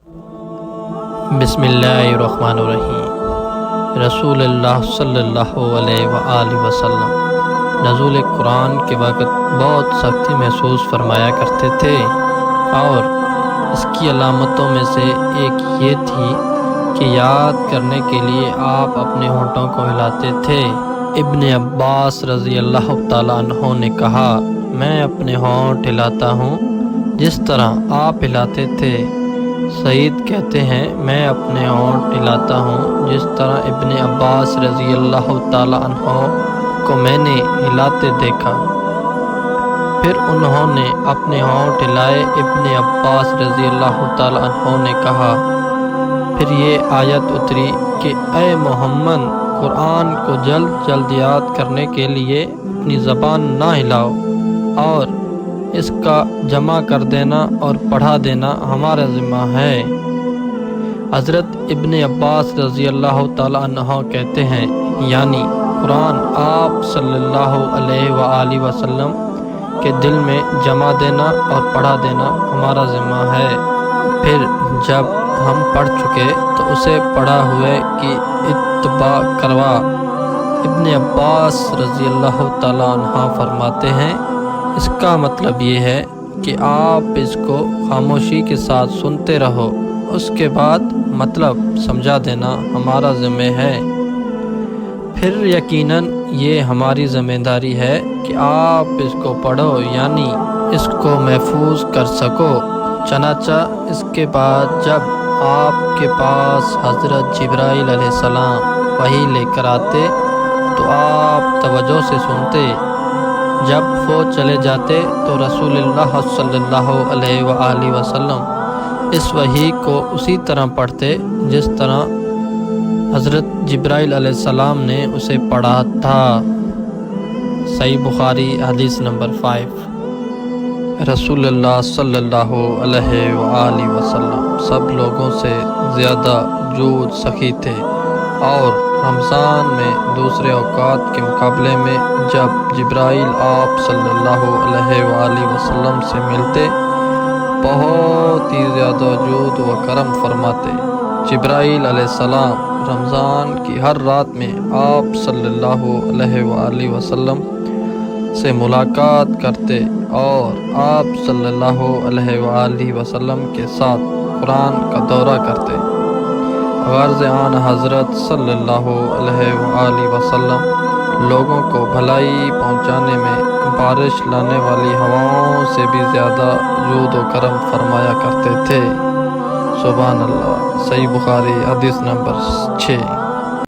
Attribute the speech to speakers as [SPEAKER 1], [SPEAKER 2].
[SPEAKER 1] बिस्मिल्लाहिर्रहमानिर्रहीम। रसूल अल्लाह सल्लल्लाहु अलैहि वआलिहि वसल्लम नज़ुल कुरान के वक़्त बहुत सख्ती महसूस फरमाया करते थे और इसकी अलामतों में से एक ये थी कि याद करने के लिए आप अपने होंठों को हिलाते थे। इब्न अब्बास रज़ी अल्लाह ताला अन्हो ने कहा, मैं अपने होंठ हिलाता हूँ जिस तरह आप हिलाते थे। सईद कहते हैं, मैं अपने होंठ हिलाता हूँ जिस तरह इब्न अब्बास रज़ी अल्लाह ताला अन्हो को मैंने हिलाते देखा। फिर उन्होंने अपने होंठ हिलाए। इब्न अब्बास रज़ी अल्लाह ताला अन्हो ने कहा, फिर ये आयत उतरी कि ऐ मोहम्मद, कुरान को जल्द जल्द याद करने के लिए अपनी ज़बान ना हिलाओ और इसका जमा कर देना और पढ़ा देना हमारा ज़िम्मा है। हज़रत इब्न अब्बास रज़ी अल्लाह ताला अन्हो कहते हैं, यानी कुरान आप सल्लल्लाहु अलैहि वआलिहि वसल्लम के दिल में जमा देना और पढ़ा देना हमारा ज़िम्मा है। फिर जब हम पढ़ चुके तो उसे पढ़ा हुए की इत्तबा करवा। इब्न अब्बास रज़ी अल्लाह ताला अन्हा फरमाते हैं, इसका मतलब ये है कि आप इसको खामोशी के साथ सुनते रहो, उसके बाद मतलब समझा देना हमारा ज़िम्मे है। फिर यकीनन ये हमारी ज़िम्मेदारी है कि आप इसको पढ़ो, यानी इसको महफूज कर सको। चनाचा इसके बाद जब आपके पास हज़रत जिब्राइल अलैहिस्सलाम वही लेकर आते तो आप तवज्जो से सुनते। जब वो चले जाते तो रसूलुल्लाह सल्लल्लाहु अलैहि वआलिहि वसल्लम इस वही को उसी तरह पढ़ते जिस तरह हज़रत जिब्राइल अलैहिस्सलाम ने उसे पढ़ा था। सही बुखारी हदीस नंबर 5। रसूलुल्लाह सल्लल्लाहु अलैहि वआलिहि वसल्लम सब लोगों से ज़्यादा जूद सखी थे और रमज़ान में दूसरे औकात के मुकाबले में जब जिब्राइल आप सल्लल्लाहु अलैहि वआलिहि वसल्लम से मिलते बहुत ही ज़्यादा जूद व करम फरमाते। जिब्राइल अलैहिस्सलाम रमज़ान की हर रात में आप सल्लल्लाहु अलैहि वआलिहि वसल्लम से मुलाकात करते और आप सल्लल्लाहु अलैहि वआलिहि वसल्लम के साथ कुरान का दौरा करते। गर्ज़ आन हज़रत सल्लल्लाहु अलैहि वआलिहि वसल्लम लोगों को भलाई पहुँचाने में बारिश लाने वाली हवाओं से भी ज़्यादा जूद व करम फरमाया करते थे। सुभान अल्लाह। सही बुखारी हदीस नंबर 6।